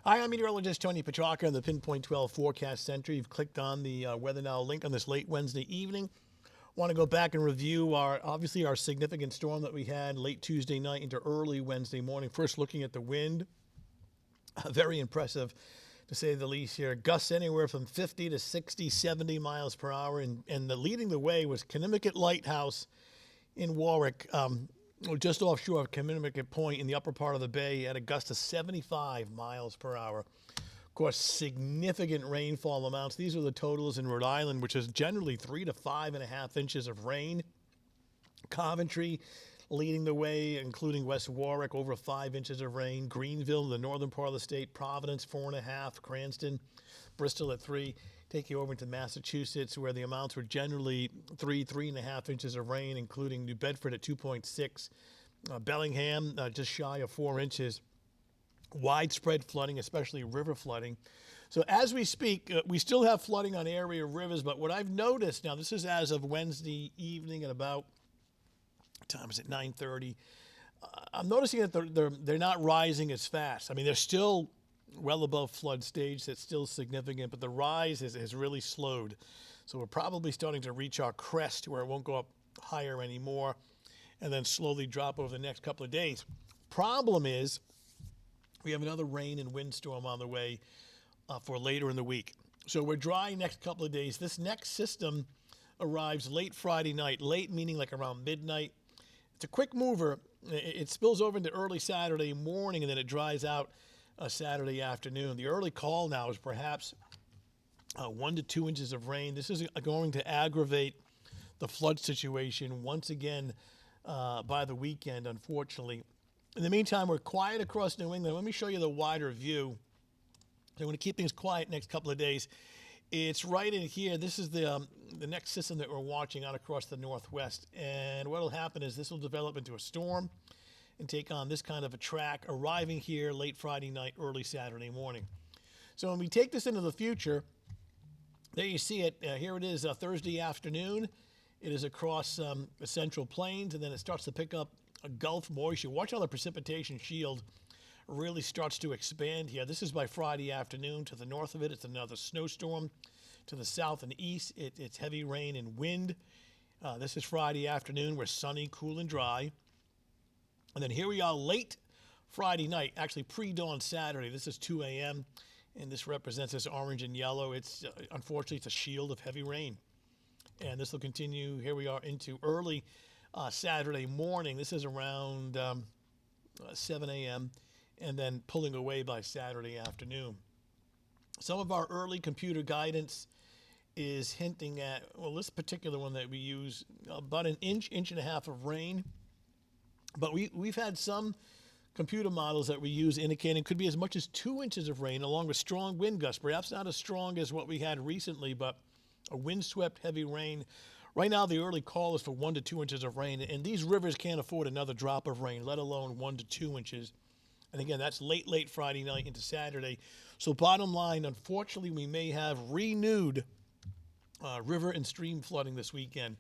Hi, I'm meteorologist Tony Petrarca in the Pinpoint 12 Forecast Center. You've clicked on the Weather Now link on this late Wednesday evening. Want to go back and review our significant storm that we had late Tuesday night into early Wednesday morning. First, looking at the wind, very impressive to say the least here. Gusts anywhere from 50 to 60, 70 miles per hour, and leading the way was Connecticut Lighthouse in Warwick. Just offshore of Connecticut Point in the upper part of the bay at a gust of 75 miles per hour. Of course, significant rainfall amounts. These are the totals in Rhode Island, which is generally 3 to 5.5 inches of rain. Coventry leading the way, including West Warwick, over 5 inches of rain. Greenville, the northern part of the state. Providence, 4.5. Cranston, Bristol at 3. Take you over into Massachusetts, where the amounts were generally 3.5 inches of rain, including New Bedford at 2.6. Bellingham, just shy of 4 inches. Widespread flooding, especially river flooding. So as we speak, we still have flooding on area rivers, but what I've noticed, now this is as of Wednesday evening at about, what time is it, 9:30. I'm noticing that they're not rising as fast. I mean, they're still well above flood stage. That's still significant, but the rise has really slowed. So we're probably starting to reach our crest where it won't go up higher anymore and then slowly drop over the next couple of days. Problem is we have another rain and windstorm on the way for later in the week. So we're dry next couple of days. This next system arrives late Friday night, late meaning like around midnight. It's a quick mover. It spills over into early Saturday morning, and then it dries out Saturday afternoon. The early call now is perhaps 1 to 2 inches of rain. This is going to aggravate the flood situation once again by the weekend, unfortunately. In the meantime, we're quiet across New England. Let me show you the wider view. So I'm going to keep things quiet next couple of days. It's right in here. This is the next system that we're watching out across the northwest. And what will happen is this will develop into a storm and take on this kind of a track, arriving here late Friday night, early Saturday morning. So when we take this into the future, there you see it. Here it is Thursday afternoon. It is across the Central Plains, and then it starts to pick up a Gulf moisture. Watch how the precipitation shield really starts to expand here. This is by Friday afternoon. To the north of it, it's another snowstorm. To the south and east, it's heavy rain and wind. This is Friday afternoon. We're sunny, cool, and dry. And then here we are late Friday night, actually pre-dawn Saturday. This is 2 a.m., and this represents this orange and yellow. It's unfortunately, it's a shield of heavy rain. And this will continue, here we are, into early Saturday morning. This is around 7 a.m., and then pulling away by Saturday afternoon. Some of our early computer guidance is hinting at, well, this particular one that we use, about an inch and a half of rain. But we've had some computer models that we use indicating could be as much as 2 inches of rain along with strong wind gusts, perhaps not as strong as what we had recently, but a windswept heavy rain. Right now, the early call is for 1 to 2 inches of rain, and these rivers can't afford another drop of rain, let alone 1 to 2 inches. And again, that's late Friday night into Saturday. So bottom line, unfortunately, we may have renewed river and stream flooding this weekend.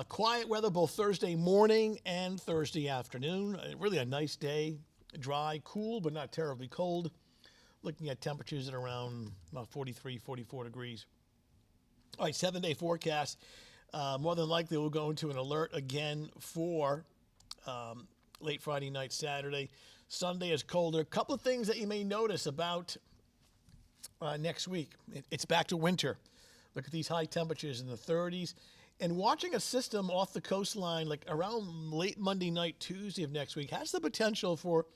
Quiet weather both Thursday morning and Thursday afternoon. Really a nice day. Dry, cool, but not terribly cold. Looking at temperatures at around 43, 44 degrees. All right, 7-day forecast. More than likely, we'll go into an alert again for late Friday night, Saturday. Sunday is colder. A couple of things that you may notice about next week. It's back to winter. Look at these high temperatures in the 30s. And watching a system off the coastline, like around late Monday night, Tuesday of next week, has the potential for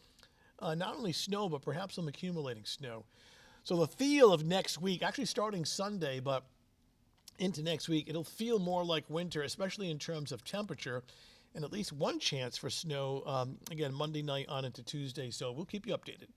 not only snow, but perhaps some accumulating snow. So the feel of next week, actually starting Sunday, but into next week, it'll feel more like winter, especially in terms of temperature, and at least one chance for snow, again, Monday night on into Tuesday. So we'll keep you updated.